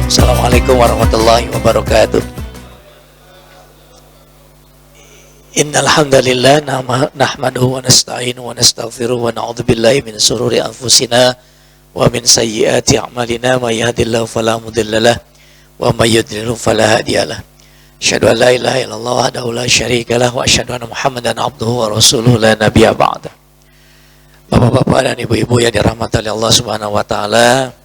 Assalamualaikum warahmatullahi wabarakatuh. Innal hamdalillah nahmaduhu wa nasta'inuhu wa nastaghfiruhu wa na'udzu billahi min shururi anfusina wa min sayyiati a'malina may yahdihillahu fala mudhillalah wa may yudlil fala hadiyalah. Asyhadu an la ilaha illallah wahdahu la syarikalah wa asyhadu anna Muhammadan abduhu wa rasuluhu la nabiyya ba'da. Bapak-bapak dan ibu-ibu yang dirahmati oleh Allah Subhanahu wa taala,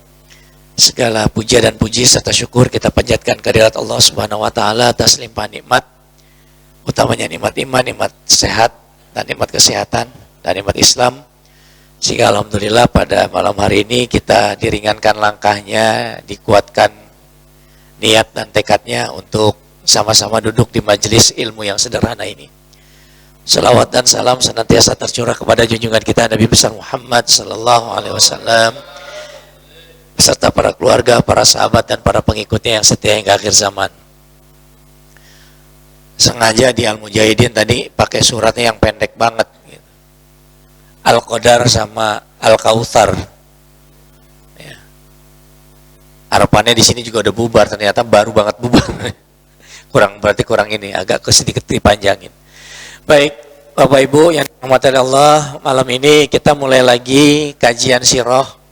segala puja dan puji serta syukur kita panjatkan kehadirat Allah Subhanahu wa taala atas limpahan nikmat, utamanya nikmat iman, nikmat sehat dan nikmat kesehatan dan nikmat Islam. Sehingga alhamdulillah pada malam hari ini kita diringankan langkahnya, dikuatkan niat dan tekadnya untuk sama-sama duduk di majelis ilmu yang sederhana ini. Salawat dan salam senantiasa tercurah kepada junjungan kita Nabi besar Muhammad sallallahu alaihi wasallam beserta para keluarga, para sahabat dan para pengikutnya yang setia hingga akhir zaman. Sengaja di Al-Mujahidin tadi pakai suratnya yang pendek banget gitu. Al-Qadar sama Al-Kautsar. Ya. Harapannya di sini juga udah bubar, ternyata baru banget bubar. kurang ini, agak sedikit dipanjangin. Baik, Bapak Ibu yang dirahmati Allah, malam ini kita mulai lagi kajian sirah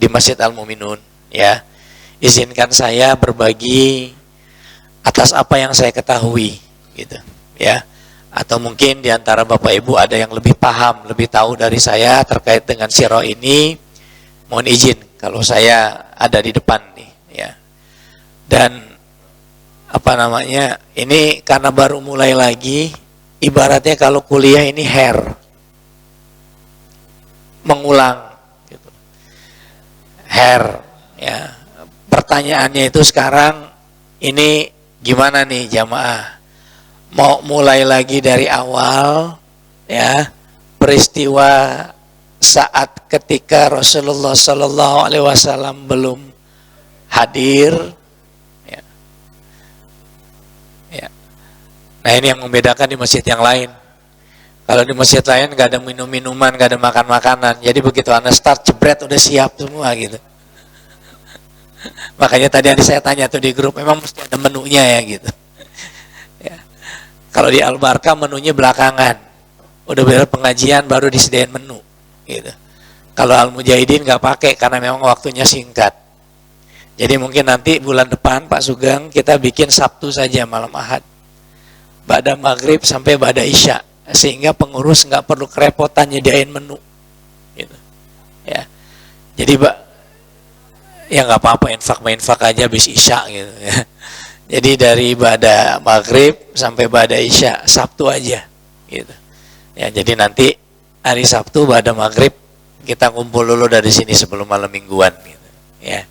di Masjid Al-Mu'minun, ya. Izinkan saya berbagi atas apa yang saya ketahui, gitu, ya. Atau mungkin di antara Bapak Ibu ada yang lebih paham, lebih tahu dari saya terkait dengan sirah ini. Mohon izin kalau saya ada di depan nih, ya. Dan ini karena baru mulai lagi, ibaratnya kalau kuliah ini mengulang gitu. Ya. Pertanyaannya itu sekarang ini gimana nih jamaah? Mau mulai lagi dari awal, ya. Peristiwa saat ketika Rasulullah Sallallahu Alaihi Wasallam belum hadir. Nah, ini yang membedakan di masjid yang lain. Kalau di masjid lain gak ada minum-minuman, gak ada makan-makanan. Jadi begitu Anda start, jebret udah siap semua gitu. Makanya tadi saya tanya tuh di grup, memang mesti ada menunya ya gitu. Ya. Kalau di Al-Barkah menunya belakangan. Udah beres pengajian baru disediain menu gitu. Kalau Al-Mujahidin gak pakai karena memang waktunya singkat. Jadi mungkin nanti bulan depan Pak Sugeng kita bikin Sabtu saja malam Ahad. Ba'da maghrib sampai ba'da isya, sehingga pengurus nggak perlu kerepotan nyediain menu gitu. Ya. Jadi ya nggak apa-apa, infak aja habis isya gitu ya. Jadi dari ba'da maghrib sampai ba'da isya Sabtu aja gitu. Ya, jadi nanti hari Sabtu ba'da maghrib kita kumpul dulu dari sini sebelum malam mingguan gitu. Ya.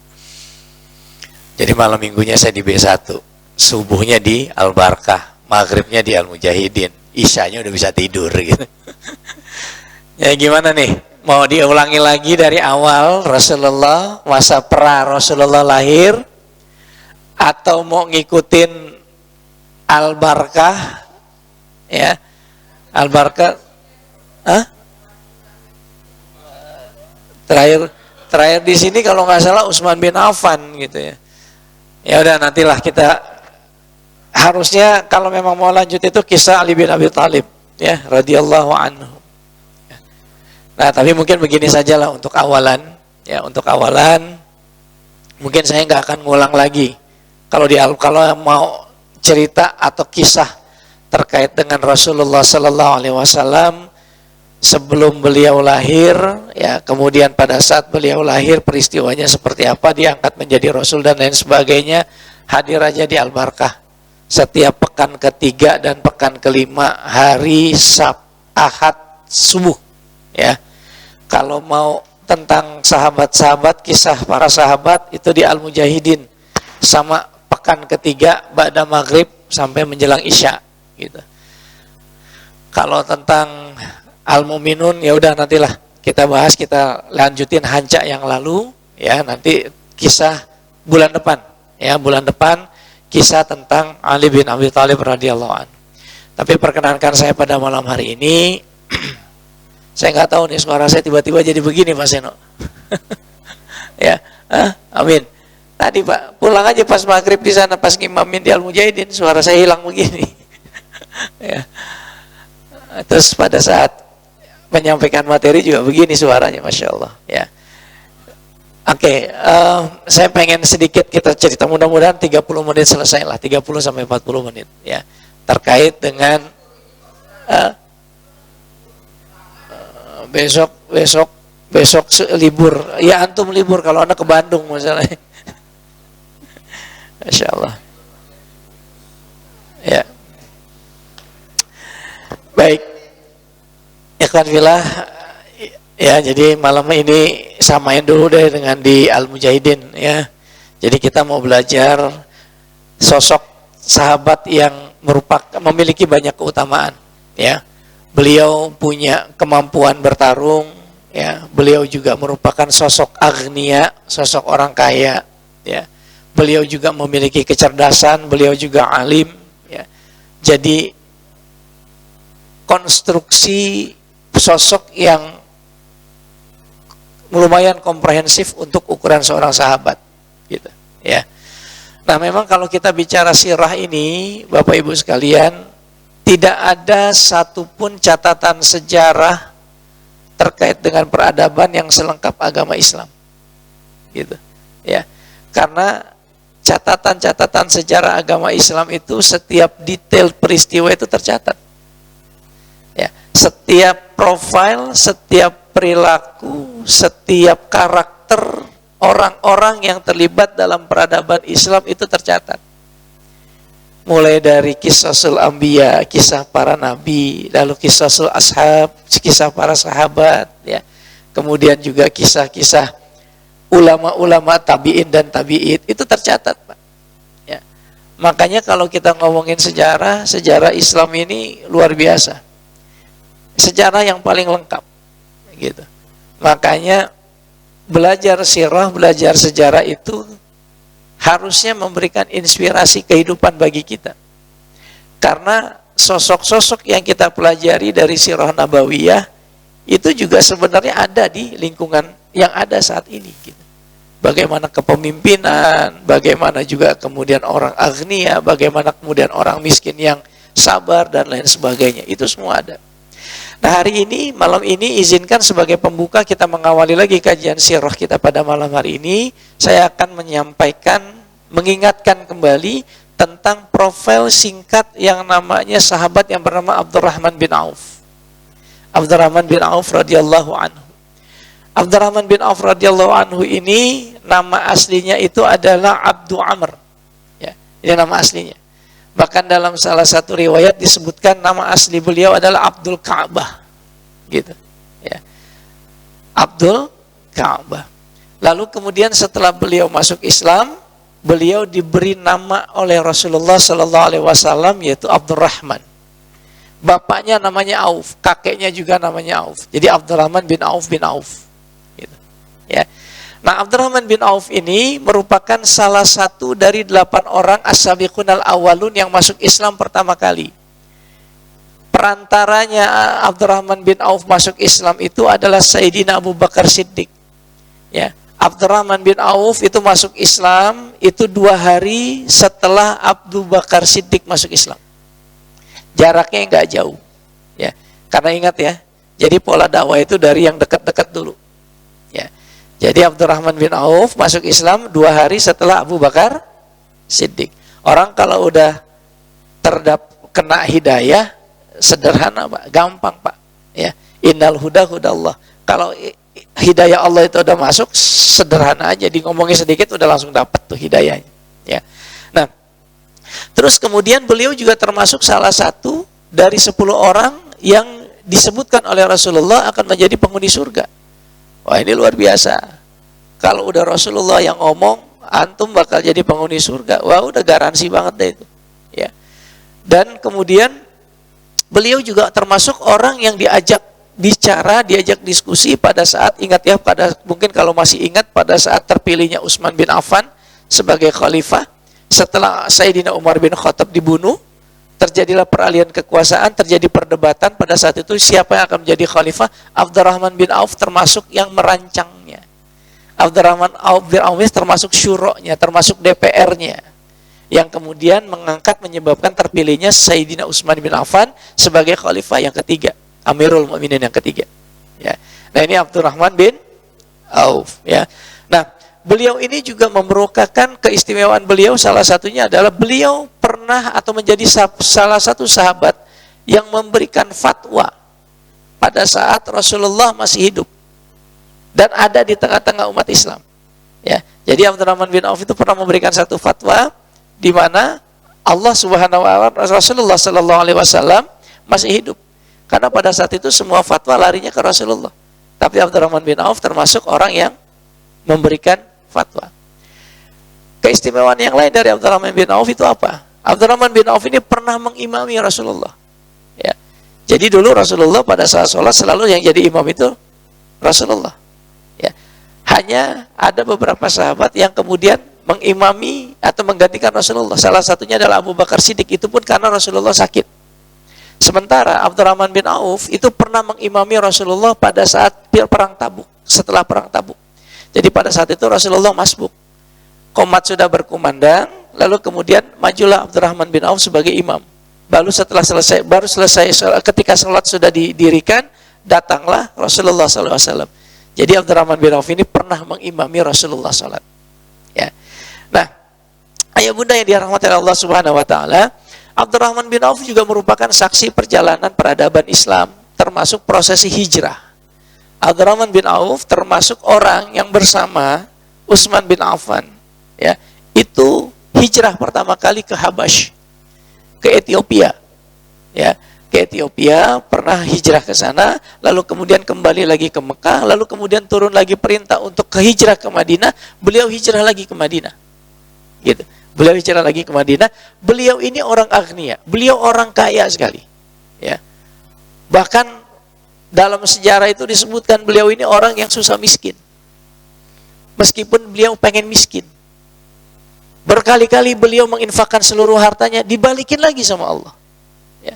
Jadi malam minggunya saya di B1, subuhnya di Al-Barkah, maghribnya di Al-Mujahidin, isyanya udah bisa tidur gitu. Ya gimana nih? Mau diulangi lagi dari awal Rasulullah, masa pra Rasulullah lahir, atau mau ngikutin Al-Barkah? Ya, Al-Barkah. Terakhir di sini kalau nggak salah Utsman bin Affan gitu ya. Ya udah nantilah kita. Harusnya kalau memang mau lanjut itu kisah Ali bin Abi Thalib, ya, radhiyallahu anhu. Nah, tapi mungkin begini sajalah untuk awalan, ya, untuk awalan. Mungkin saya nggak akan ngulang lagi. Kalau mau cerita atau kisah terkait dengan Rasulullah Sallallahu Alaihi Wasallam sebelum beliau lahir, ya, kemudian pada saat beliau lahir peristiwanya seperti apa, diangkat menjadi Rasul dan lain sebagainya, hadir aja di Al-Barkah. Setiap pekan ketiga dan pekan kelima hari Ahad subuh, ya. Kalau mau tentang sahabat-sahabat, kisah para sahabat itu di Al-Mujahidin, sama pekan ketiga ba'da maghrib sampai menjelang isya gitu. Kalau tentang Al-Mu'minun ya udah nantilah kita bahas, kita lanjutin hancak yang lalu, ya, nanti kisah bulan depan, ya, bulan depan kisah tentang Ali bin Abi Thalib radhiyallahu anhu. Tapi perkenankan saya pada malam hari ini, saya nggak tahu nih suara saya tiba-tiba jadi begini Mas Seno. Ya, amin. Tadi Pak, pulang aja pas maghrib di sana, pas ngimamin di Al-Mujahidin, suara saya hilang begini. Ya. Terus pada saat menyampaikan materi juga begini suaranya, Masya Allah. Ya. Oke, saya pengen sedikit kita cerita, mudah-mudahan 30 menit selesai lah, 30 sampai 40 menit. Ya. Terkait dengan besok libur. Ya antum libur kalau Anda ke Bandung masalahnya. Masya Allah. Ya. Baik. Ikhwan fillah, ya jadi malam ini samain dulu deh dengan di Al-Mujahidin ya. Jadi kita mau belajar sosok sahabat yang memiliki banyak keutamaan ya. Beliau punya kemampuan bertarung ya. Beliau juga merupakan sosok agnia, sosok orang kaya ya. Beliau juga memiliki kecerdasan, beliau juga alim ya. Jadi konstruksi sosok yang lumayan komprehensif untuk ukuran seorang sahabat gitu ya. Nah, memang kalau kita bicara sirah ini, Bapak Ibu sekalian, tidak ada satupun catatan sejarah terkait dengan peradaban yang selengkap agama Islam gitu ya. Karena catatan-catatan sejarah agama Islam itu setiap detail peristiwa itu tercatat. Ya, setiap profil, setiap perilaku, setiap karakter orang-orang yang terlibat dalam peradaban Islam itu tercatat. Mulai dari kisahul anbiya, kisah para nabi, lalu kisahul ashab, kisah para sahabat, ya. Kemudian juga kisah-kisah ulama-ulama tabi'in dan tabi'id itu tercatat, Pak. Ya. Makanya kalau kita ngomongin sejarah, sejarah Islam ini luar biasa. Sejarah yang paling lengkap gitu. Makanya belajar sirah, belajar sejarah itu harusnya memberikan inspirasi kehidupan bagi kita. Karena sosok-sosok yang kita pelajari dari sirah nabawiyah itu juga sebenarnya ada di lingkungan yang ada saat ini gitu. Bagaimana kepemimpinan, bagaimana juga kemudian orang agnia, bagaimana kemudian orang miskin yang sabar dan lain sebagainya. Itu semua ada. Nah, hari ini, malam ini izinkan sebagai pembuka kita mengawali lagi kajian sirah kita pada malam hari ini. Saya akan mengingatkan kembali tentang profil singkat yang namanya sahabat yang bernama Abdurrahman bin Auf. Abdurrahman bin Auf radhiyallahu anhu. Abdurrahman bin Auf radhiyallahu anhu ini nama aslinya itu adalah Abdu Amr. Ya, ini nama aslinya. Bahkan dalam salah satu riwayat disebutkan nama asli beliau adalah Abdul Ka'bah. Gitu. Ya. Abdul Ka'bah. Lalu kemudian setelah beliau masuk Islam, beliau diberi nama oleh Rasulullah sallallahu alaihi wasallam yaitu Abdurrahman. Bapaknya namanya Auf, kakeknya juga namanya Auf. Jadi Abdurrahman bin Auf bin Auf. Gitu. Ya. Nah, Abdurrahman bin Auf ini merupakan salah satu dari 8 orang as-sabiqun al-awwalun yang masuk Islam pertama kali. Perantaranya Abdurrahman bin Auf masuk Islam itu adalah Sayyidina Abu Bakar Siddiq. Ya. Abdurrahman bin Auf itu masuk Islam itu 2 hari setelah Abu Bakar Siddiq masuk Islam. Jaraknya enggak jauh. Ya. Karena ingat ya, jadi pola dakwah itu dari yang dekat-dekat dulu. Ya. Jadi Abdurrahman bin Auf masuk Islam 2 hari setelah Abu Bakar Siddiq. Orang kalau udah kena hidayah sederhana, Pak, gampang, Pak. Ya, innal huda hudallah. Kalau hidayah Allah itu udah masuk, sederhana aja, di ngomongin sedikit udah langsung dapat tuh hidayahnya. Ya. Nah, terus kemudian beliau juga termasuk salah satu dari 10 orang yang disebutkan oleh Rasulullah akan menjadi penghuni surga. Wah, ini luar biasa. Kalau udah Rasulullah yang ngomong, antum bakal jadi penghuni surga. Wah, udah garansi banget deh itu. Ya. Dan kemudian beliau juga termasuk orang yang diajak bicara, diajak diskusi pada saat, ingat ya, mungkin kalau masih ingat pada saat terpilihnya Utsman bin Affan sebagai khalifah setelah Sayyidina Umar bin Khattab dibunuh. Terjadilah peralihan kekuasaan, terjadi perdebatan pada saat itu siapa yang akan menjadi khalifah. Abdurrahman bin Auf termasuk yang merancangnya. Abdurrahman bin Auf termasuk syuronya, termasuk DPR-nya, yang kemudian mengangkat menyebabkan terpilihnya Sayyidina Utsman bin Affan sebagai khalifah yang ketiga, Amirul Mukminin yang ketiga. Ya. Nah, ini Abdurrahman bin Auf. Ya. Nah, beliau ini juga memerukakan keistimewaan beliau, salah satunya adalah beliau pernah atau menjadi salah satu sahabat yang memberikan fatwa pada saat Rasulullah masih hidup dan ada di tengah-tengah umat Islam. Ya. Jadi Abdurrahman bin Auf itu pernah memberikan satu fatwa di mana Allah Subhanahu wa taala, Rasulullah sallallahu alaihi wasallam masih hidup. Karena pada saat itu semua fatwa larinya ke Rasulullah. Tapi Abdurrahman bin Auf termasuk orang yang memberikan fatwa. Keistimewaan yang lain dari Abdurrahman bin Auf itu apa? Abdurrahman bin Auf ini pernah mengimami Rasulullah. Ya. Jadi dulu Rasulullah pada saat sholat selalu yang jadi imam itu Rasulullah. Ya. Hanya ada beberapa sahabat yang kemudian mengimami atau menggantikan Rasulullah. Salah satunya adalah Abu Bakar Siddiq, itu pun karena Rasulullah sakit. Sementara Abdurrahman bin Auf itu pernah mengimami Rasulullah pada saat perang Tabuk, setelah perang Tabuk. Jadi pada saat itu Rasulullah masbuk. Qomat sudah berkumandang, lalu kemudian majulah Abdurrahman bin Auf sebagai imam. Baru selesai ketika sholat sudah didirikan, datanglah Rasulullah SAW. Jadi Abdurrahman bin Auf ini pernah mengimami Rasulullah SAW. Ya. Nah, ayah bunda yang dirahmati Allah Subhanahu wa taala, Abdurrahman bin Auf juga merupakan saksi perjalanan peradaban Islam, termasuk prosesi hijrah. Abdurrahman bin Auf termasuk orang yang bersama Utsman bin Affan, ya, itu hijrah pertama kali ke Habash, ke Ethiopia, ya, ke Ethiopia, pernah hijrah ke sana, lalu kemudian kembali lagi ke Mekah, lalu kemudian turun lagi perintah untuk ke hijrah ke Madinah, beliau hijrah lagi ke Madinah. Gitu. Beliau hijrah lagi ke Madinah. Beliau ini orang agnia, beliau orang kaya sekali. Ya. Bahkan dalam sejarah itu disebutkan beliau ini orang yang susah miskin. Meskipun beliau pengen miskin. Berkali-kali beliau menginfakkan seluruh hartanya, dibalikin lagi sama Allah. Ya.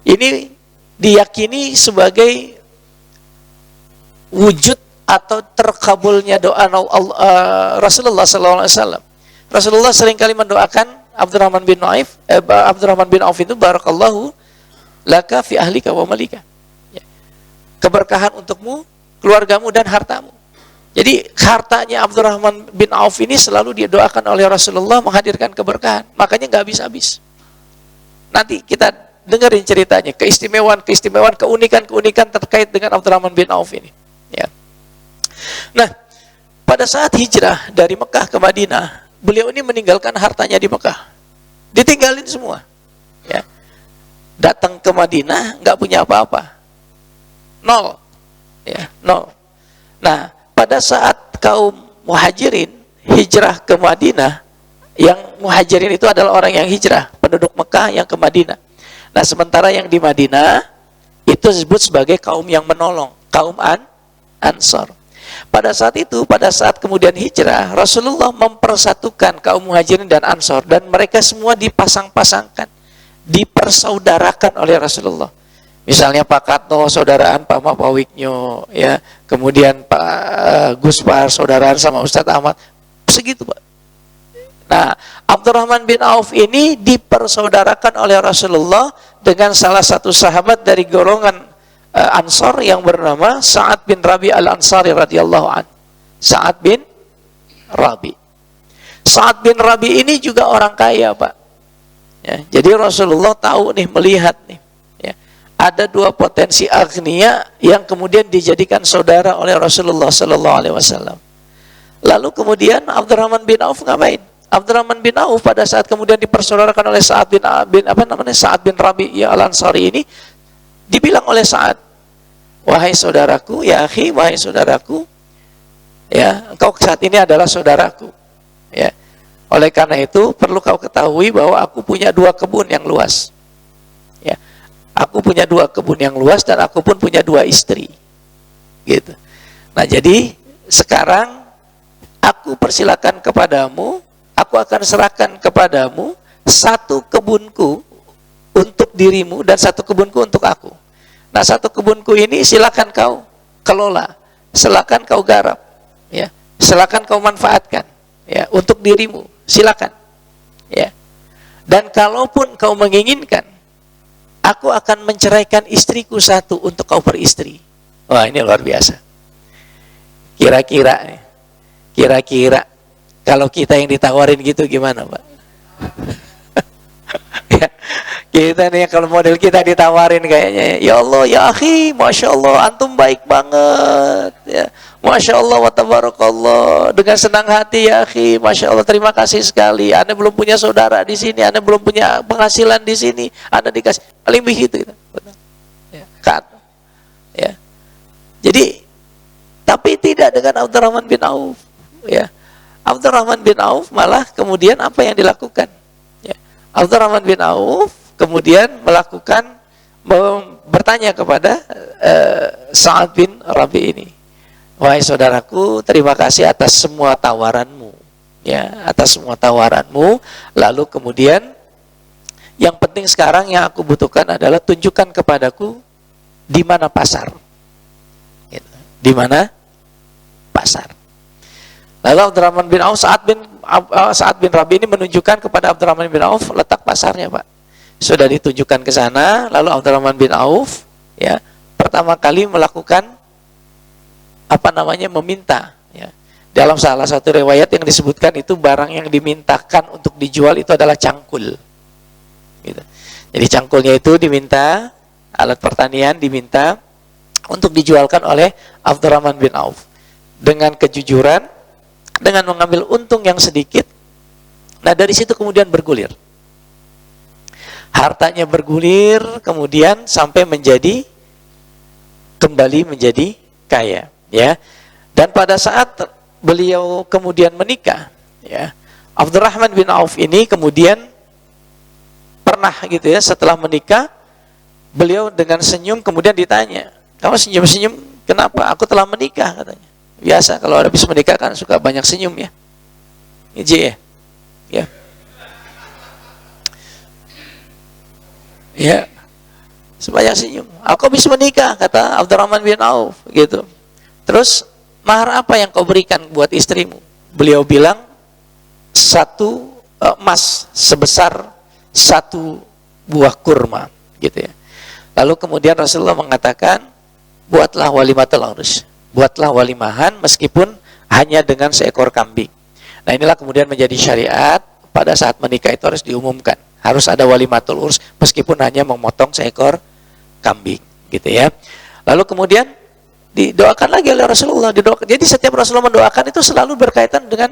Ini diyakini sebagai wujud atau terkabulnya doa Rasulullah SAW. Rasulullah seringkali mendoakan Abdurrahman bin Auf itu, barakallahu laka fi ahlika wa malika. Ya. Keberkahan untukmu, keluargamu dan hartamu. Jadi hartanya Abdurrahman bin Auf ini selalu didoakan oleh Rasulullah menghadirkan keberkahan. Makanya nggak habis-habis. Nanti kita dengerin ceritanya, keistimewaan, keunikan terkait dengan Abdurrahman bin Auf ini. Ya. Nah, pada saat hijrah dari Mekah ke Madinah, beliau ini meninggalkan hartanya di Mekah, ditinggalin semua. Ya. Datang ke Madinah nggak punya apa-apa, nol, ya, nol. Nah, pada saat kaum muhajirin hijrah ke Madinah, yang muhajirin itu adalah orang yang hijrah, penduduk Mekah yang ke Madinah. Nah, sementara yang di Madinah itu disebut sebagai kaum yang menolong, kaum Ansor. Pada saat itu, pada saat kemudian hijrah, Rasulullah mempersatukan kaum muhajirin dan Ansor, dan mereka semua dipasang-pasangkan, dipersaudarakan oleh Rasulullah. Misalnya Pak Katno saudaraan Pak Mapawiknyo, ya, kemudian Pak Guspar saudaraan sama Ustadz Ahmad, segitu Pak. Nah, Abdurrahman bin Auf ini dipersaudarakan oleh Rasulullah dengan salah satu sahabat dari golongan Ansar yang bernama Sa'ad bin Rabi al-Ansari radhiyallahu anhu. Sa'ad bin Rabi. Sa'ad bin Rabi ini juga orang kaya, Pak. Ya, jadi Rasulullah tahu nih, melihat nih, ya, ada dua potensi agnia yang kemudian dijadikan saudara oleh Rasulullah sallallahu alaihi wasallam. Lalu kemudian Abdurrahman bin Auf ngapain? Abdurrahman bin Auf pada saat kemudian dipersaudarakan oleh Sa'ad bin Rabi ya al-Ansari ini, dibilang oleh Sa'ad, wahai saudaraku, ya akhi, wahai saudaraku, ya, engkau saat ini adalah saudaraku, ya. Oleh karena itu perlu kau ketahui bahwa aku punya dua kebun yang luas, ya. Aku punya dua kebun yang luas dan aku pun punya dua istri, gitu. Nah, jadi sekarang aku persilakan kepadamu, aku akan serahkan kepadamu satu kebunku untuk dirimu dan satu kebunku untuk aku. Nah, satu kebunku ini silakan kau kelola, silakan kau garap, ya. silakan kau manfaatkan, ya, untuk dirimu, silakan, ya. Dan kalaupun kau menginginkan, aku akan menceraikan istriku satu untuk kau beristri. Wah, ini luar biasa. Kira-kira kalau kita yang ditawarin gitu gimana, Pak? Ya, kita nih kalau model kita ditawarin kayaknya, ya Allah, ya akhi, masya Allah, antum baik banget, ya, masya Allah, wa tabarakallah, dengan senang hati ya akhi, masya Allah, terima kasih sekali. Anda belum punya saudara di sini, Anda belum punya penghasilan di sini, Anda dikasih, paling begitu, ya, kan, ya. Jadi, tapi tidak dengan Abdurrahman bin Auf, ya. Abdurrahman bin Auf malah kemudian apa yang dilakukan? Ya. Abdurrahman bin Auf kemudian melakukan bertanya kepada Sa'ad bin Rabi ini, wahai saudaraku, terima kasih atas semua tawaranmu, ya, atas semua tawaranmu. Lalu kemudian yang penting sekarang yang aku butuhkan adalah tunjukkan kepadaku di mana pasar, gitu. Di mana pasar. Lalu Abdurrahman bin Auf, Sa'ad bin Rabi ini menunjukkan kepada Abdurrahman bin Auf letak pasarnya, Pak. Sudah ditunjukkan ke sana, lalu Abdurrahman bin Auf, ya, pertama kali melakukan meminta, ya. Dalam salah satu riwayat yang disebutkan itu barang yang dimintakan untuk dijual itu adalah cangkul, gitu. Jadi cangkulnya itu diminta, alat pertanian diminta untuk dijualkan oleh Abdurrahman bin Auf dengan kejujuran, dengan mengambil untung yang sedikit. Nah, dari situ kemudian bergulir. Hartanya bergulir, kemudian sampai kembali menjadi kaya, ya. Dan pada saat beliau kemudian menikah, ya, Abdurrahman bin Auf ini kemudian pernah gitu ya, setelah menikah, beliau dengan senyum kemudian ditanya, kamu senyum-senyum kenapa? Aku telah menikah, katanya. Biasa kalau habis menikah kan suka banyak senyum, ya. Iji, ya. Ya. Sebanyak senyum. Aku habis menikah, kata Abdurrahman bin Auf, gitu. Terus, mahar apa yang kau berikan buat istrimu? Beliau bilang, 1 emas sebesar 1 buah kurma, gitu ya. Lalu kemudian Rasulullah mengatakan, buatlah walimatul urus. Buatlah walimahan meskipun hanya dengan seekor kambing. Nah, inilah kemudian menjadi syariat, pada saat menikah itu harus diumumkan. Harus ada walimatul urs meskipun hanya memotong seekor kambing, gitu ya. Lalu kemudian didoakan lagi oleh Rasulullah, jadi setiap Rasulullah mendoakan itu selalu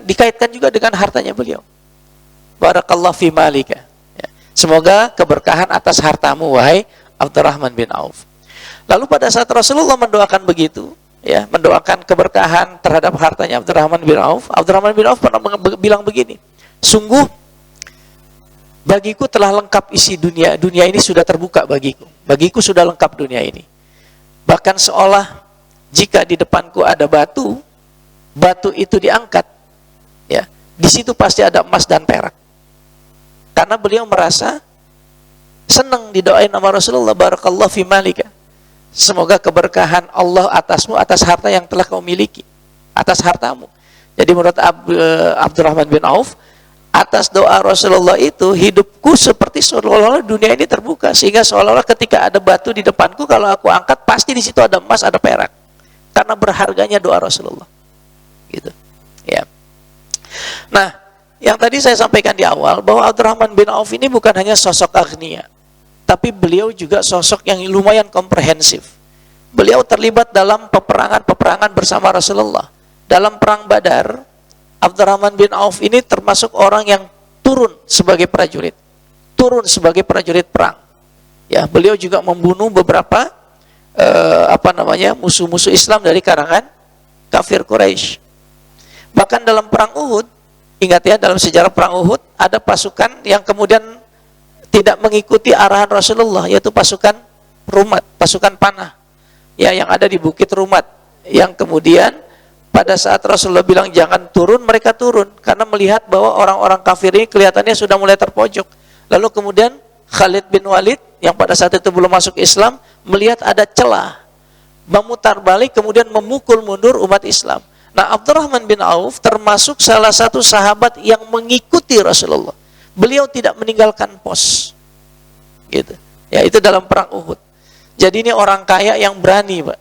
dikaitkan juga dengan hartanya beliau. Barakallahu fi malika. Ya. Semoga keberkahan atas hartamu, wahai Abdurrahman bin Auf. Lalu pada saat Rasulullah mendoakan begitu, ya, mendoakan keberkahan terhadap hartanya Abdurrahman bin Auf, Abdurrahman bin Auf pernah bilang begini, sungguh bagiku telah lengkap isi dunia ini sudah terbuka bagiku sudah lengkap dunia ini. Bahkan seolah jika di depanku ada batu itu diangkat, ya, di situ pasti ada emas dan perak. Karena beliau merasa senang didoain sama Rasulullah, barakallahu fi malika. Semoga keberkahan Allah atasmu, atas harta yang telah kau miliki, atas hartamu. Jadi menurut Abdurrahman bin Auf, atas doa Rasulullah itu, hidupku seperti seolah-olah dunia ini terbuka. Sehingga seolah-olah ketika ada batu di depanku, kalau aku angkat, pasti di situ ada emas, ada perak. Karena berharganya doa Rasulullah. Gitu. Ya. Nah, yang tadi saya sampaikan di awal, bahwa Abdurrahman bin Auf ini bukan hanya sosok agnia, tapi beliau juga sosok yang lumayan komprehensif. Beliau terlibat dalam peperangan bersama Rasulullah. Dalam perang Badar, Abdurrahman bin Auf ini termasuk orang yang turun sebagai prajurit perang. Ya, beliau juga membunuh beberapa musuh-musuh Islam dari karangan kafir Quraisy. Bahkan dalam perang Uhud, ingat ya, dalam sejarah perang Uhud ada pasukan yang kemudian tidak mengikuti arahan Rasulullah, yaitu pasukan Rumat, pasukan panah, ya, yang ada di Bukit Rumat, yang kemudian pada saat Rasulullah bilang jangan turun, mereka turun karena melihat bahwa orang-orang kafir ini kelihatannya sudah mulai terpojok. Lalu kemudian Khalid bin Walid yang pada saat itu belum masuk Islam melihat ada celah, memutar balik kemudian memukul mundur umat Islam. Nah, Abdurrahman bin Auf termasuk salah satu sahabat yang mengikuti Rasulullah. Beliau tidak meninggalkan pos. Gitu. Ya, itu dalam perang Uhud. Jadi ini orang kaya yang berani, Pak.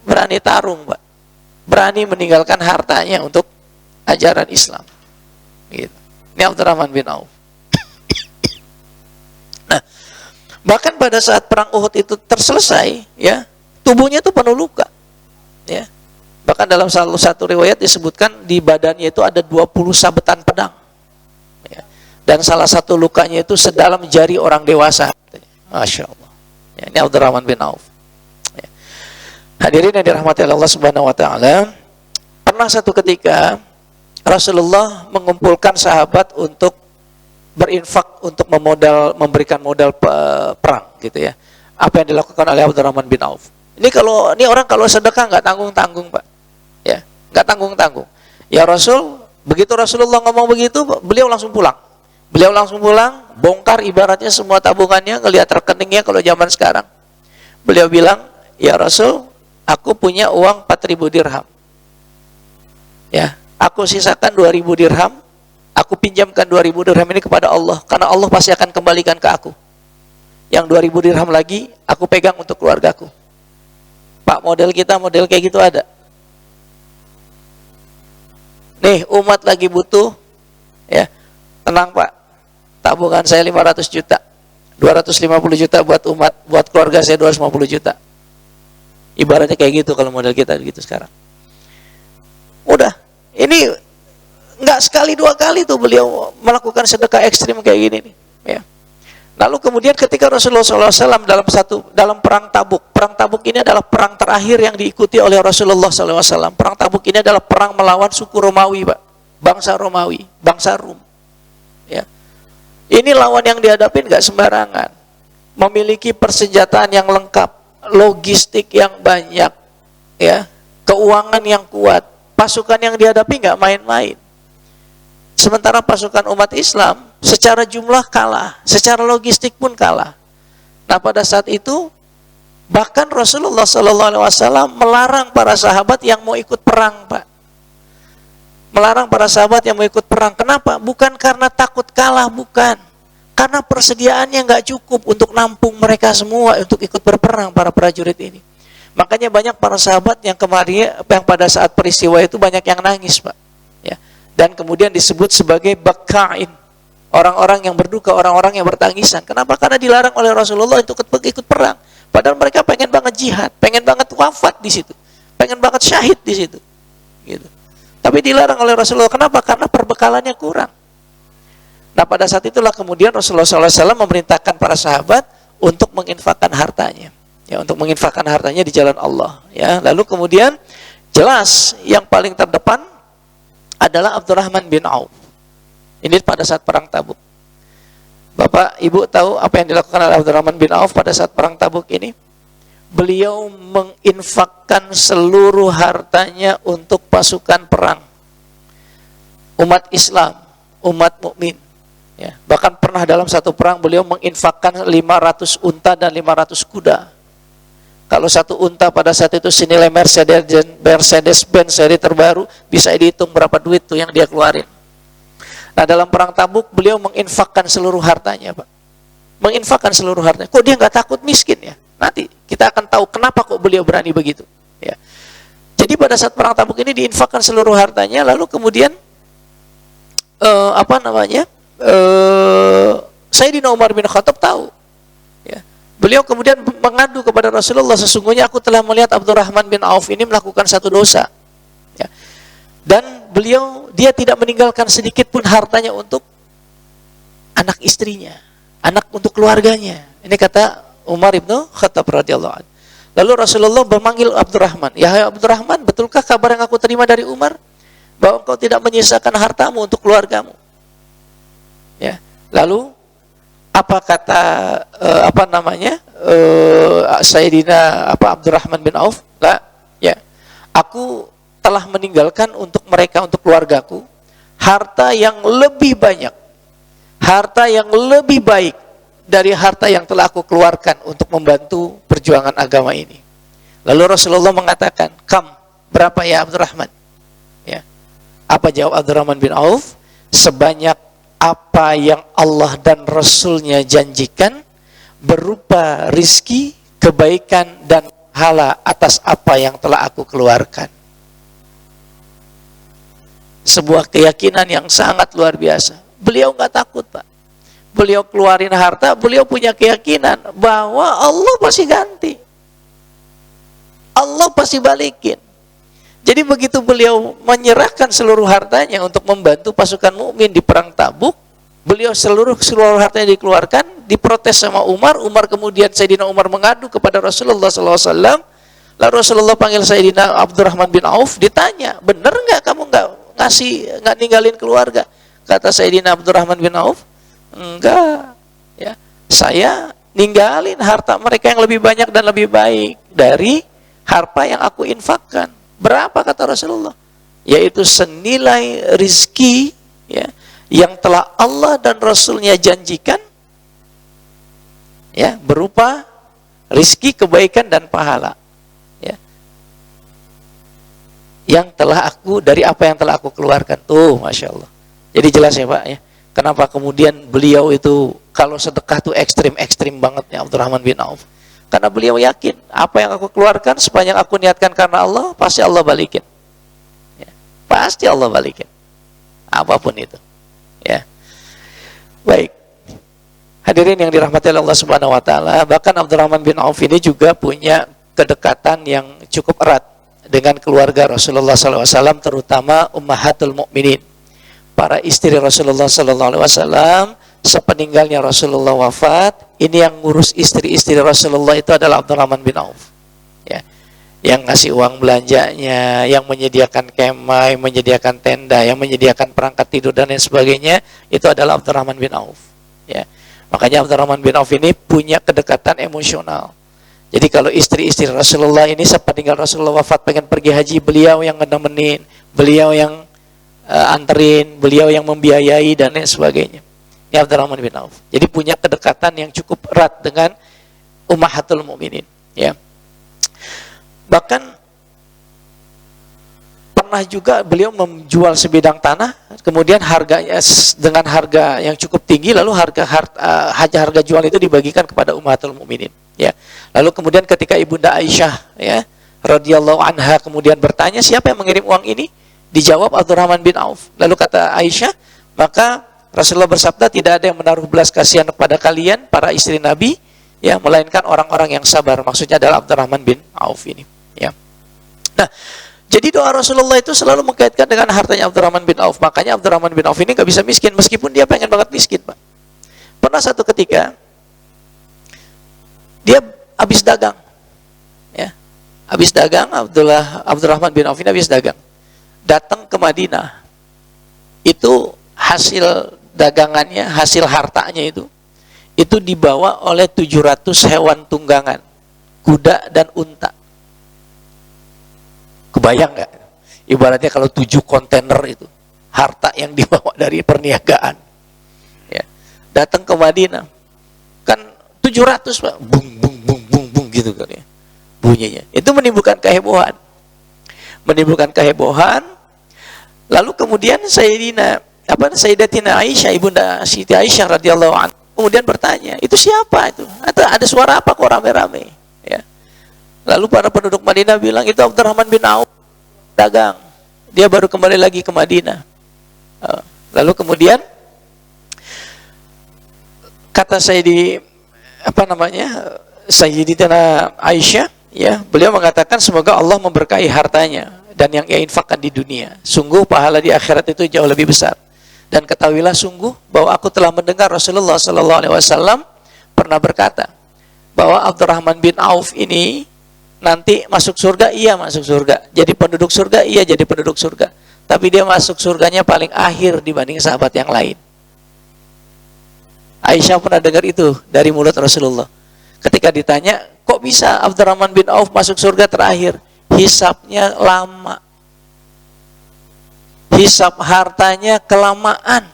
Berani tarung, Pak. Berani meninggalkan hartanya untuk ajaran Islam. Gitu. Ini Abdurrahman bin Auf. Nah, bahkan pada saat perang Uhud itu terselesai, ya, tubuhnya itu penuh luka. Ya. Bahkan dalam salah satu riwayat disebutkan di badannya itu ada 20 sabetan pedang. Ya. Dan salah satu lukanya itu sedalam jari orang dewasa. Masya Allah. Ya, ini Abdurrahman bin Auf. Ya. Hadirin yang dirahmati Allah Subhanahu Wa Taala, pernah satu ketika Rasulullah mengumpulkan sahabat untuk berinfak, untuk memberikan modal perang, gitu ya. Apa yang dilakukan oleh Abdurrahman bin Auf. Ini orang kalau sedekah nggak tanggung-tanggung, Pak. Ya, nggak tanggung-tanggung. Ya Rasul, begitu Rasulullah ngomong begitu, beliau langsung pulang. Beliau langsung pulang, bongkar ibaratnya semua tabungannya, ngelihat rekeningnya kalau zaman sekarang. Beliau bilang, ya Rasul, aku punya uang 4.000 dirham. Ya, aku sisakan 2.000 dirham, aku pinjamkan 2.000 dirham ini kepada Allah, karena Allah pasti akan kembalikan ke aku. Yang 2.000 dirham lagi, aku pegang untuk keluargaku. Pak, model kita model kayak gitu ada. Nih, umat lagi butuh, ya, tenang Pak, tabungan saya 500 juta, 250 juta buat umat, buat keluarga saya 250 juta. Ibaratnya kayak gitu kalau model kita gitu sekarang. Udah, ini nggak sekali dua kali tuh beliau melakukan sedekah ekstrim kayak gini nih. Ya. Lalu kemudian ketika Rasulullah SAW dalam perang Tabuk ini adalah perang terakhir yang diikuti oleh Rasulullah SAW. Perang Tabuk ini adalah perang melawan suku Romawi, Pak, bangsa Romawi, bangsa Rum. Ya. Ini lawan yang dihadapin nggak sembarangan, memiliki persenjataan yang lengkap, logistik yang banyak, ya, keuangan yang kuat, pasukan yang dihadapi nggak main-main. Sementara pasukan umat Islam secara jumlah kalah, secara logistik pun kalah. Nah, pada saat itu bahkan Rasulullah SAW melarang para sahabat yang mau ikut perang, Pak. Melarang para sahabat yang mau ikut perang. Kenapa? Bukan karena takut kalah, bukan. Karena persediaannya nggak cukup untuk nampung mereka semua untuk ikut berperang, para prajurit ini. Makanya banyak para sahabat yang pada saat peristiwa itu banyak yang nangis, Pak. Ya. Dan kemudian disebut sebagai baka'in, orang-orang yang berduka, orang-orang yang bertangisan. Kenapa? Karena dilarang oleh Rasulullah untuk ikut perang. Padahal mereka pengen banget jihad, pengen banget wafat di situ, pengen banget syahid di situ. Gitu. Tapi dilarang oleh Rasulullah. Kenapa? Karena perbekalannya kurang. Nah, pada saat itulah kemudian Rasulullah SAW memerintahkan para sahabat untuk menginfakkan hartanya. Ya, untuk menginfakkan hartanya di jalan Allah. Ya, lalu kemudian jelas yang paling terdepan adalah Abdurrahman bin Auf. Ini pada saat perang Tabuk. Bapak, Ibu tahu apa yang dilakukan oleh Abdurrahman bin Auf pada saat perang Tabuk ini? Beliau menginfakkan seluruh hartanya untuk pasukan perang umat Islam, umat mukmin. Ya, bahkan pernah dalam satu perang beliau menginfakkan 500 unta dan 500 kuda. Kalau satu unta pada saat itu senilai Mercedes-Benz seri terbaru, bisa dihitung berapa duit tuh yang dia keluarin. Nah, dalam perang Tabuk beliau menginfakkan seluruh hartanya, Pak. Menginfakkan seluruh hartanya. Kok dia nggak takut miskin ya? Nanti kita akan tahu kenapa kok beliau berani begitu. Ya. Jadi pada saat perang Tabuk ini diinfakkan seluruh hartanya, lalu kemudian Sayyidina Umar bin Khattab tahu. Ya. Beliau kemudian mengadu kepada Rasulullah, sesungguhnya aku telah melihat Abdurrahman bin Auf ini melakukan satu dosa. Ya. Dan dia tidak meninggalkan sedikit pun hartanya untuk anak istrinya, anak untuk keluarganya. Ini kata Umar bin Khattab radhiyallahu anhu. Lalu Rasulullah memanggil Abdurrahman. Ya Abdurrahman, betulkah kabar yang aku terima dari Umar bahwa engkau tidak menyisakan hartamu untuk keluargamu? Ya. Lalu apa kata Sayyidina Abdurrahman bin Auf? Lah, ya. Aku telah meninggalkan untuk mereka, untuk keluargaku, harta yang lebih banyak, harta yang lebih baik dari harta yang telah aku keluarkan untuk membantu perjuangan agama ini. Lalu Rasulullah mengatakan, berapa ya Abdurrahman? Apa jawab Abdurrahman bin Auf? Sebanyak apa yang Allah dan Rasulnya janjikan berupa rizki, kebaikan, dan pahala atas apa yang telah aku keluarkan. Sebuah keyakinan yang sangat luar biasa. Beliau nggak takut, Pak. Beliau keluarin harta, beliau punya keyakinan bahwa Allah pasti ganti. Allah pasti balikin. Jadi begitu beliau menyerahkan seluruh hartanya untuk membantu pasukan mukmin di perang Tabuk, beliau seluruh hartanya dikeluarkan, diprotes sama Umar. Umar kemudian Sayyidina Umar mengadu kepada Rasulullah SAW. Lalu Rasulullah panggil Sayyidina Abdurrahman bin Auf, ditanya, benar nggak kamu nggak ninggalin keluarga? Kata Sayyidina Abdurrahman bin Auf, enggak, ya, saya ninggalin harta mereka yang lebih banyak dan lebih baik dari harta yang aku infakkan. Berapa kata Rasulullah? Yaitu senilai rizki, ya, yang telah Allah dan Rasulnya janjikan, ya, berupa rizki, kebaikan, dan pahala, ya, yang telah aku, dari apa yang telah aku keluarkan. Tuh, Masya Allah. Jadi jelas ya Pak, ya, kenapa kemudian beliau itu kalau sedekah tuh ekstrim banget ya, Abdurrahman bin Auf. Karena beliau yakin, apa yang aku keluarkan sepanjang aku niatkan karena Allah, pasti Allah balikin, ya, pasti Allah balikin, apapun itu, ya. Baik, hadirin yang dirahmati Allah Subhanahu Wa Taala, bahkan Abdurrahman bin Auf ini juga punya kedekatan yang cukup erat dengan keluarga Rasulullah SAW, terutama ummahatul mukminin, para istri Rasulullah SAW. Sepeninggalnya Rasulullah wafat, ini yang ngurus istri-istri Rasulullah itu adalah Abdurrahman bin Auf, ya, yang ngasih uang belanjanya, yang menyediakan kemah, yang menyediakan tenda, yang menyediakan perangkat tidur dan lain sebagainya, itu adalah Abdurrahman bin Auf, ya. Makanya Abdurrahman bin Auf ini punya kedekatan emosional. Jadi kalau istri-istri Rasulullah ini sepeninggal Rasulullah wafat pengen pergi haji, beliau yang nemenin, beliau yang anterin, beliau yang membiayai dan lain sebagainya. Ya, Abdurrahman bin Auf. Jadi punya kedekatan yang cukup erat dengan ummahatul mukminin, ya. Bahkan pernah juga beliau menjual sebidang tanah, kemudian harganya dengan harga yang cukup tinggi, lalu harga jual itu dibagikan kepada ummahatul mukminin, ya. Lalu kemudian ketika Ibunda Aisyah, ya, radhiyallahu anha kemudian bertanya, siapa yang mengirim uang ini? Dijawab Abdurrahman bin Auf. Lalu kata Aisyah, maka Rasulullah bersabda, tidak ada yang menaruh belas kasihan kepada kalian para istri Nabi, ya, melainkan orang-orang yang sabar. Maksudnya adalah Abdurrahman bin Auf ini, ya. Nah, jadi doa Rasulullah itu selalu mengkaitkan dengan hartanya Abdurrahman bin Auf. Makanya Abdurrahman bin Auf ini gak bisa miskin meskipun dia pengen banget miskin, Pak. Pernah satu ketika dia habis dagang, ya, habis dagang. Abdurrahman bin Auf ini habis dagang, datang ke Madinah. Itu hasil dagangannya, hasil hartanya itu dibawa oleh 700 hewan tunggangan, kuda dan unta. Kebayang nggak? Ibaratnya kalau 7 kontainer itu harta yang dibawa dari perniagaan, ya, datang ke Madinah. Kan 700 Pak, bung gitu kan, ya, bunyinya. Itu menimbulkan kehebohan. Lalu kemudian Sayyidatina Aisyah, Ibunda Siti Aisyah radhiyallahu anha kemudian bertanya, itu siapa itu? Ada suara apa kok rame-rame? Ya. Lalu para penduduk Madinah bilang, itu Abdurrahman bin Auf dagang. Dia baru kembali lagi ke Madinah. Lalu kemudian kata Sayyidatina Aisyah, ya, beliau mengatakan semoga Allah memberkahi hartanya dan yang ia infakkan di dunia. Sungguh pahala di akhirat itu jauh lebih besar. Dan ketahuilah sungguh bahwa aku telah mendengar Rasulullah SAW pernah berkata bahwa Abdurrahman bin Auf ini nanti masuk surga, iya masuk surga. Jadi penduduk surga, iya jadi penduduk surga. Tapi dia masuk surganya paling akhir dibanding sahabat yang lain. Aisyah pernah dengar itu dari mulut Rasulullah. Ketika ditanya, kok bisa Abdurrahman bin Auf masuk surga terakhir? Hisabnya lama. Hisab hartanya kelamaan.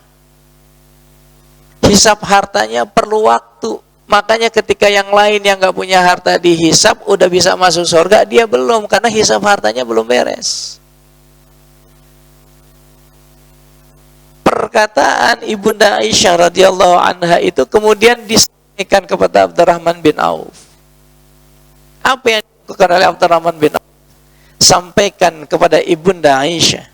Hisab hartanya perlu waktu. Makanya ketika yang lain yang gak punya harta dihisab udah bisa masuk surga, dia belum, karena hisab hartanya belum beres. perkataan Ibunda Aisyah radhiyallahu anha itu kemudian disampaikan kepada Abdurrahman bin Auf. Apa yang dilakukan oleh Abdurrahman bin Auf? Sampaikan kepada Ibunda Aisyah,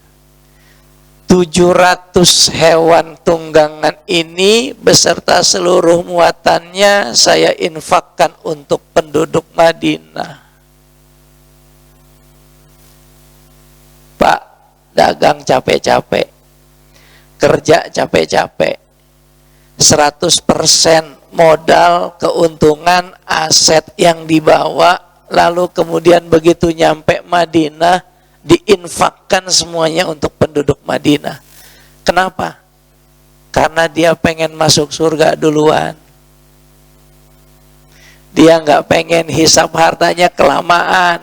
700 hewan tunggangan ini beserta seluruh muatannya saya infakkan untuk penduduk Madinah. Pak, dagang capek-capek, kerja capek-capek, 100% modal, keuntungan, aset yang dibawa, lalu kemudian begitu nyampe Madinah, diinfakkan semuanya untuk penduduk Madinah. Kenapa? Karena dia pengen masuk surga duluan. Dia nggak pengen hisap hartanya kelamaan.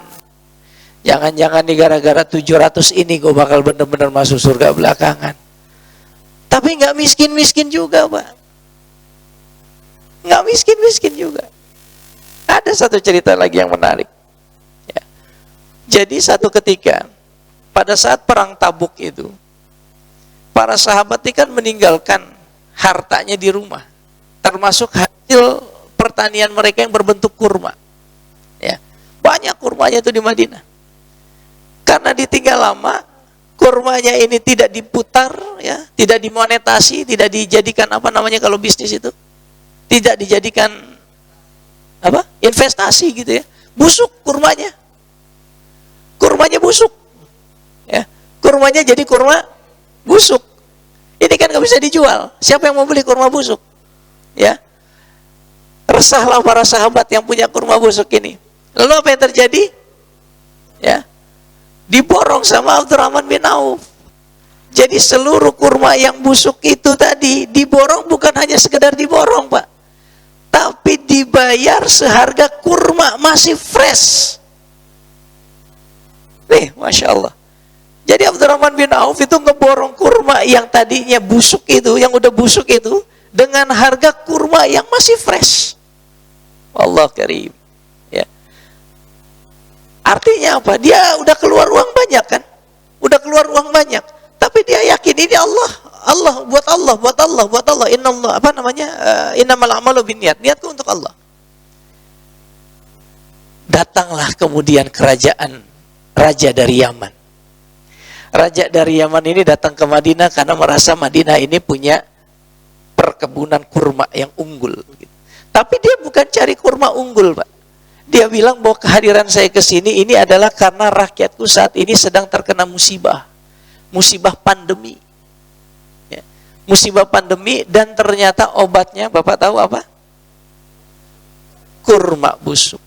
Jangan-jangan nih gara-gara 700 ini gue bakal bener-bener masuk surga belakangan. Tapi nggak miskin-miskin juga, Pak. Nggak miskin-miskin juga. Ada satu cerita lagi yang menarik. Ya. Jadi satu ketika, pada saat perang Tabuk itu, para sahabat ini kan meninggalkan hartanya di rumah, termasuk hasil pertanian mereka yang berbentuk kurma. Ya. Banyak kurmanya itu di Madinah. Karena ditinggal lama, kurmanya ini tidak diputar, ya, tidak dimonetasi, tidak dijadikan apa namanya kalau bisnis itu, tidak dijadikan apa investasi gitu ya, busuk kurmanya busuk, ya, kurmanya jadi kurma busuk. Ini kan nggak bisa dijual. Siapa yang mau beli kurma busuk? Ya, resahlah para sahabat yang punya kurma busuk ini. Lalu apa yang terjadi? Ya, diborong sama Abdurrahman bin Auf. Jadi seluruh kurma yang busuk itu tadi diborong, bukan hanya sekedar diborong, Pak, tapi dibayar seharga kurma masih fresh. Nih, Masya Allah. Jadi Abdurrahman bin Auf itu ngeborong kurma yang tadinya busuk itu, yang udah busuk itu, dengan harga kurma yang masih fresh. Allah karim. Ya. Artinya apa? Dia udah keluar uang banyak kan? Udah keluar uang banyak. Tapi dia yakin ini buat Allah. Innallah, apa namanya? Innamal a'malu binniyat. Niatku untuk Allah. Datanglah kemudian kerajaan raja dari Yaman. Raja dari Yaman ini datang ke Madinah karena merasa Madinah ini punya perkebunan kurma yang unggul. Tapi dia bukan cari kurma unggul, Pak. Dia bilang bahwa kehadiran saya ke sini ini adalah karena rakyatku saat ini sedang terkena musibah pandemi. Ya. Musibah pandemi, dan ternyata obatnya, Bapak tahu apa? Kurma busuk.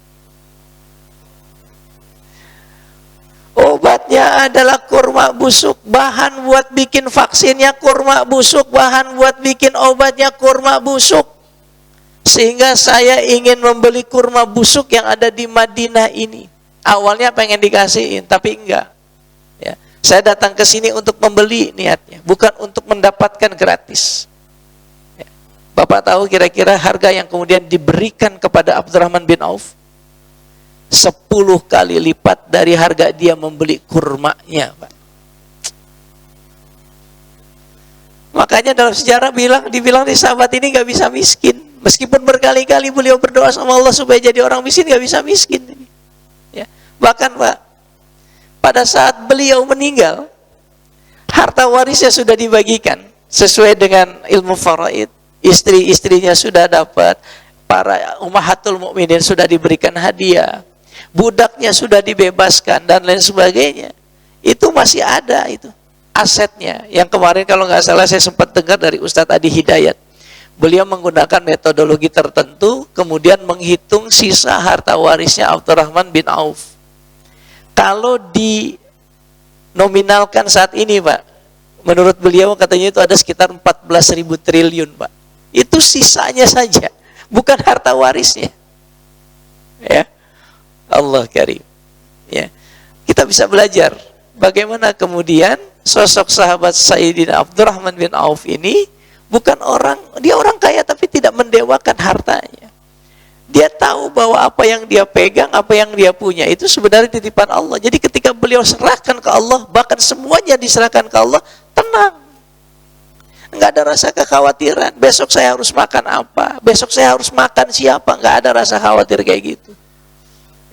Obatnya adalah kurma busuk, bahan buat bikin vaksinnya kurma busuk, bahan buat bikin obatnya kurma busuk. Sehingga saya ingin membeli kurma busuk yang ada di Madinah ini. Awalnya pengen dikasihin, tapi enggak. Ya. Saya datang ke sini untuk membeli niatnya, bukan untuk mendapatkan gratis. Ya. Bapak tahu kira-kira harga yang kemudian diberikan kepada Abdurrahman bin Auf? 10 kali lipat dari harga dia membeli kurmanya, Pak. Makanya dalam sejarah dibilang di sahabat ini gak bisa miskin. Meskipun berkali-kali beliau berdoa sama Allah supaya jadi orang miskin, gak bisa miskin. Ya. Bahkan, Pak, pada saat beliau meninggal, harta warisnya sudah dibagikan sesuai dengan ilmu faraid. Istri-istrinya sudah dapat, para ummahatul mukminin sudah diberikan hadiah, budaknya sudah dibebaskan, dan lain sebagainya. Itu masih ada itu asetnya. Yang kemarin kalau nggak salah saya sempat dengar dari Ustadz Adi Hidayat, beliau menggunakan metodologi tertentu, kemudian menghitung sisa harta warisnya Abdurrahman bin Auf. Kalau dinominalkan saat ini, Pak, menurut beliau katanya itu ada sekitar 14.000 triliun, Pak. Itu sisanya saja, bukan harta warisnya. Ya, Allah karim. Ya, kita bisa belajar bagaimana kemudian sosok sahabat Sayyidina Abdurrahman bin Auf ini bukan dia orang kaya tapi tidak mendewakan hartanya. Dia tahu bahwa apa yang dia pegang, apa yang dia punya itu sebenarnya titipan Allah. Jadi ketika beliau serahkan ke Allah, bahkan semuanya diserahkan ke Allah, tenang. nggak ada rasa kekhawatiran. Besok saya harus makan apa? Besok saya harus makan siapa? Nggak ada rasa khawatir kayak gitu.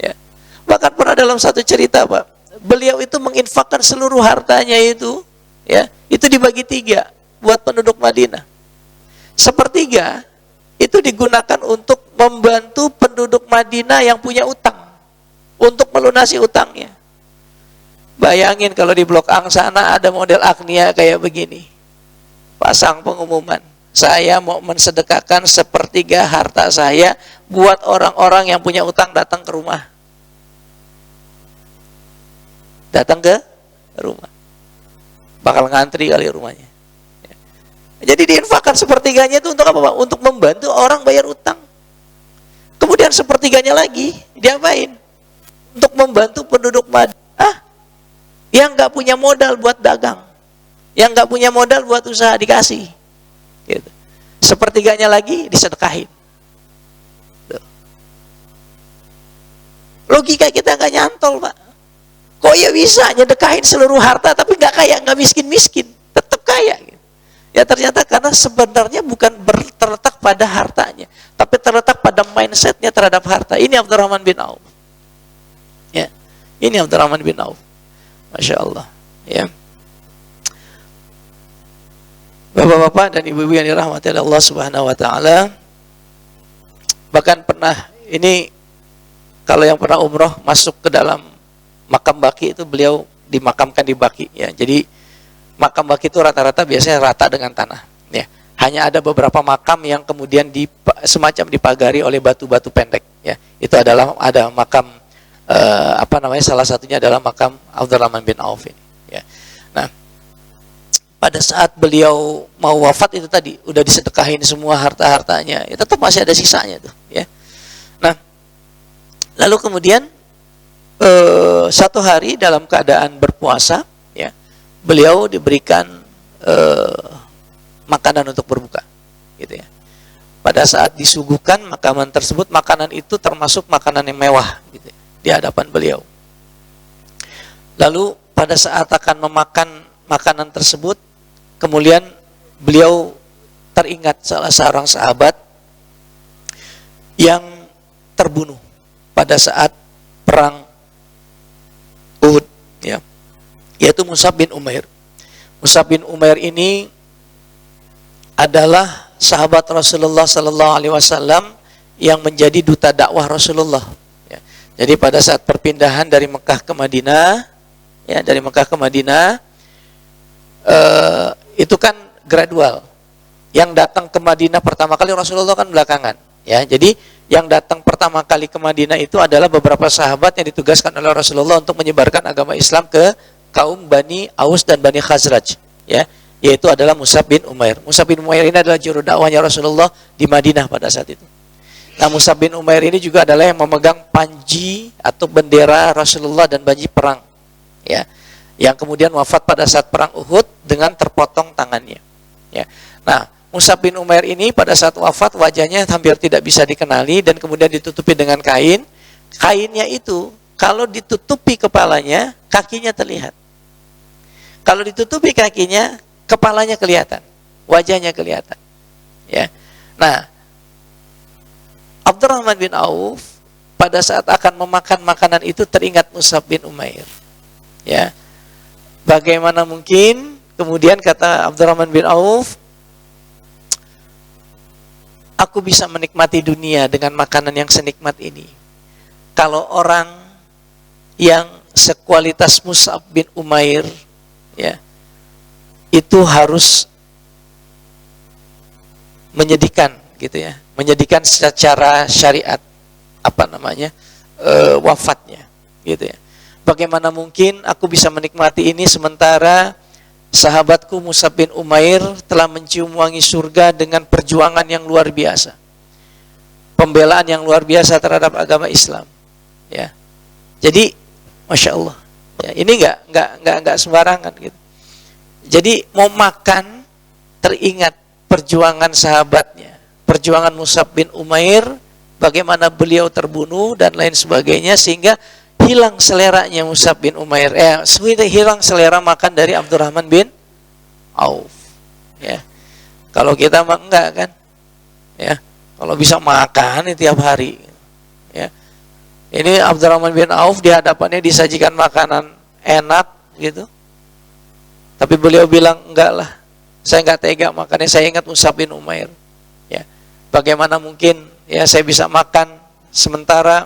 Ya. Bahkan pernah dalam satu cerita, Pak, beliau itu menginfakkan seluruh hartanya itu, ya, itu dibagi 3 buat penduduk Madinah. Sepertiga itu digunakan untuk membantu penduduk Madinah yang punya utang, untuk melunasi utangnya. Bayangin kalau di Blok Ang sana ada model Agnia kayak begini. Pasang pengumuman, saya mau mensedekahkan sepertiga harta saya buat orang-orang yang punya utang, datang ke rumah. Datang ke rumah. Bakal ngantri kali rumahnya. Jadi diinfakkan sepertiganya itu untuk apa, Pak? Untuk membantu orang bayar utang. Kemudian sepertiganya lagi diapain? Untuk membantu penduduk Madinah yang nggak punya modal buat dagang, yang nggak punya modal buat usaha, dikasih. Gitu. Sepertiganya lagi disedekahin. Logika kita nggak nyantol, Pak. Kok ya bisa nyedekahin seluruh harta tapi nggak kaya, nggak miskin-miskin, tetap kaya. Gitu. Ya ternyata karena sebenarnya bukan terletak pada hartanya, tapi terletak pada mindsetnya terhadap harta. Ini Abdurrahman bin Auf. Ya, ini Abdurrahman bin Auf. Masya Allah. Ya. Bapak-bapak dan ibu-ibu yang dirahmati oleh Allah Subhanahu Wa Taala, bahkan pernah ini kalau yang pernah umroh masuk ke dalam makam Baqi itu, beliau dimakamkan di Baqi. Ya, jadi makam Baqi itu rata-rata biasanya rata dengan tanah. Ya, hanya ada beberapa makam yang kemudian semacam dipagari oleh batu-batu pendek. Ya, itu adalah ada makam salah satunya adalah makam Abdurrahman bin Auf ini. Ya. Nah, pada saat beliau mau wafat itu tadi udah disedekahin semua harta-hartanya, ya tetap masih ada sisanya tuh. Ya. Nah, lalu kemudian satu hari dalam keadaan berpuasa, ya, beliau diberikan makanan untuk berbuka, gitu ya. Pada saat disuguhkan makanan tersebut, makanan itu termasuk makanan yang mewah, gitu ya, di hadapan beliau. Lalu pada saat akan memakan makanan tersebut, kemudian beliau teringat salah seorang sahabat yang terbunuh pada saat perang Uhud, ya, yaitu Mus'ab bin Umair. Mus'ab bin Umair ini adalah sahabat Rasulullah Sallallahu Alaihi Wasallam yang menjadi duta dakwah Rasulullah. Ya. Jadi pada saat perpindahan dari Mekah ke Madinah, ya, dari Mekah ke Madinah, itu kan gradual. Yang datang ke Madinah pertama kali Rasulullah kan belakangan. Ya, jadi yang datang pertama kali ke Madinah itu adalah beberapa sahabat yang ditugaskan oleh Rasulullah untuk menyebarkan agama Islam ke kaum Bani Aus dan Bani Khazraj, ya, yaitu adalah Mus'ab bin Umair. Mus'ab bin Umair ini adalah juru dakwahnya Rasulullah di Madinah pada saat itu. Nah, Mus'ab bin Umair ini juga adalah yang memegang panji atau bendera Rasulullah dan panji perang, ya, yang kemudian wafat pada saat perang Uhud dengan terpotong tangannya. Ya. Nah, Mus'ab bin Umair ini pada saat wafat wajahnya hampir tidak bisa dikenali dan kemudian ditutupi dengan kain. Kainnya itu kalau ditutupi kepalanya, kakinya terlihat. Kalau ditutupi kakinya, kepalanya kelihatan, wajahnya kelihatan. Ya. Nah, Abdurrahman bin Auf pada saat akan memakan makanan itu teringat Mus'ab bin Umair. Ya. Bagaimana mungkin kemudian kata Abdurrahman bin Auf, aku bisa menikmati dunia dengan makanan yang senikmat ini. Kalau orang yang sekualitas Mus'ab bin Umair, ya, itu harus menyedihkan, gitu ya, menyedihkan secara syariat, wafatnya, gitu ya. Bagaimana mungkin aku bisa menikmati ini sementara sahabatku Mus'ab bin Umair telah mencium wangi surga dengan perjuangan yang luar biasa, pembelaan yang luar biasa terhadap agama Islam. Ya, jadi masya Allah, ya, ini nggak sembarangan gitu. Jadi mau makan teringat perjuangan sahabatnya, perjuangan Mus'ab bin Umair, bagaimana beliau terbunuh dan lain sebagainya, sehingga hilang seleranya Mus'ab bin Umair, hilang selera makan dari Abdurrahman bin Auf. Ya. Kalau kita mah enggak kan, ya. Kalau bisa makan tiap hari, ya. Ini Abdurrahman bin Auf di hadapannya disajikan makanan enak gitu, tapi beliau bilang enggak lah, saya enggak tega makannya. Saya ingat Mus'ab bin Umair, ya. Bagaimana mungkin ya saya bisa makan sementara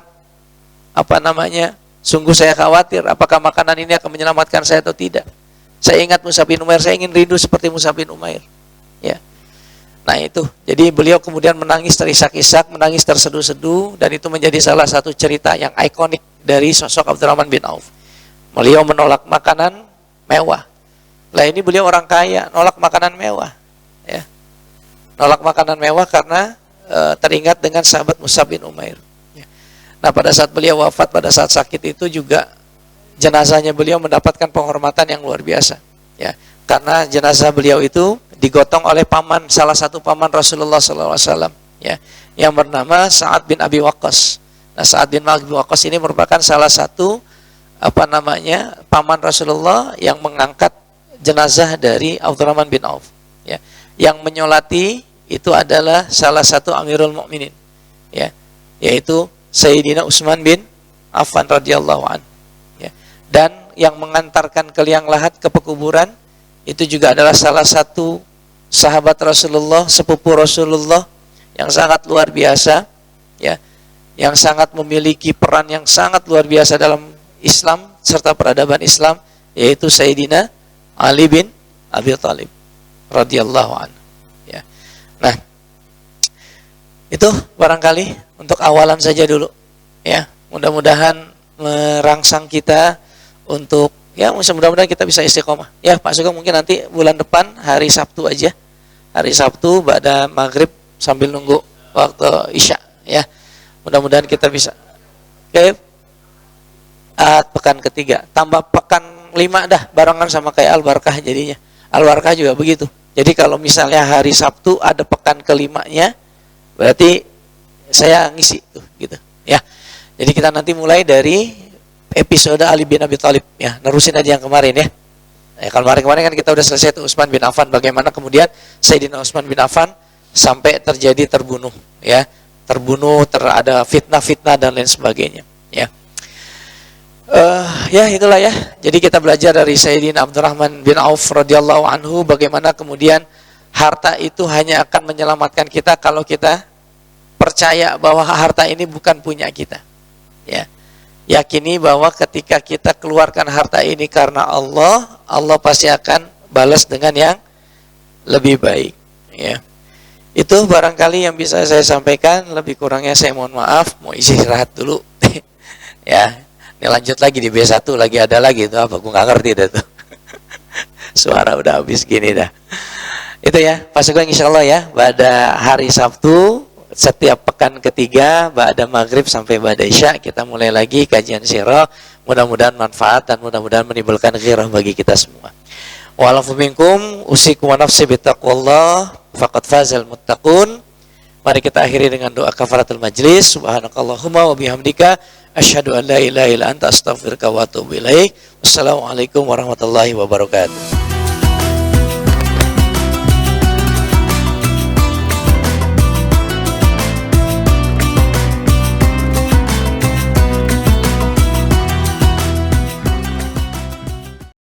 sungguh saya khawatir apakah makanan ini akan menyelamatkan saya atau tidak. Saya ingat Mus'ab bin Umair, saya ingin rindu seperti Mus'ab bin Umair, ya. Nah itu, jadi beliau kemudian menangis terisak-isak, menangis terseduh-seduh, dan itu menjadi salah satu cerita yang ikonik dari sosok Abdurrahman bin Auf. Beliau menolak makanan mewah. Lah ini beliau orang kaya, nolak makanan mewah, ya. Nolak makanan mewah karena teringat dengan sahabat Mus'ab bin Umair, ya. Nah pada saat beliau wafat, pada saat sakit itu juga jenazahnya beliau mendapatkan penghormatan yang luar biasa, ya. Karena jenazah beliau itu digotong oleh paman, salah satu paman Rasulullah SAW, ya, yang bernama Sa'ad bin Abi Waqqas. Nah, Sa'ad bin Abi Waqqas ini merupakan salah satu paman Rasulullah yang mengangkat jenazah dari Abdurrahman bin Auf, ya. Yang menyolati itu adalah salah satu Amirul Mukminin, ya, yaitu Sayyidina Utsman bin Affan radhiyallahu anhu, ya. Dan yang mengantarkan ke liang lahat ke pekuburan itu juga adalah salah satu sahabat Rasulullah, sepupu Rasulullah yang sangat luar biasa, ya, yang sangat memiliki peran yang sangat luar biasa dalam Islam serta peradaban Islam, yaitu Sayyidina Ali bin Abi Thalib radhiyallahu anhu, ya. Nah, itu barangkali untuk awalan saja dulu, ya. Mudah-mudahan merangsang kita untuk, ya, mudah-mudahan kita bisa istiqomah. Ya, Pak Sugeng mungkin nanti bulan depan hari Sabtu aja. Hari Sabtu pada maghrib sambil nunggu waktu Isya, ya. Mudah-mudahan kita bisa. Oke. Pekan ketiga, tambah pekan 5 dah, barengan sama kayak Al-Barkah jadinya. Al-Barkah juga begitu. Jadi kalau misalnya hari Sabtu ada pekan kelimanya, berarti saya ngisi tuh, gitu, ya. Jadi kita nanti mulai dari episode Ali bin Abi Thalib, ya, nerusin aja yang kemarin, ya. Ya, kalau kemarin kan kita udah selesai tuh Utsman bin Affan, bagaimana kemudian Sayyidina Utsman bin Affan sampai terjadi terbunuh, ya. Terbunuh, ada fitnah-fitnah dan lain sebagainya, ya. Ya itulah, ya. Jadi kita belajar dari Sayyidina Abdurrahman bin Auf radhiyallahu anhu bagaimana kemudian harta itu hanya akan menyelamatkan kita kalau kita percaya bahwa harta ini bukan punya kita, ya. Yakini bahwa ketika kita keluarkan harta ini karena Allah, Allah pasti akan balas dengan yang lebih baik, ya. Itu barangkali yang bisa saya sampaikan. Lebih kurangnya saya mohon maaf. Mau istirahat dulu. Ya, ini lanjut lagi di B1 lagi ada lagi itu apa? Gue nggak ngerti dah tuh. Suara udah habis gini dah. Itu ya, Pak Sugeng insyaallah, ya, pada hari Sabtu setiap pekan ketiga ba'da maghrib sampai ba'da isya kita mulai lagi kajian sirah. Mudah-mudahan manfaat dan mudah-mudahan menimbulkan ghirah bagi kita semua. Wa'alafu minkum usikum wa nafsi bittaqwallah faqad fazal muttaqun. Mari kita akhiri dengan doa kafaratul majlis. Subhanakallahumma wa bihamdika asyhadu an la ilaha illa anta astaghfiruka wa atubu ilaik. Wassalamualaikum warahmatullahi wabarakatuh.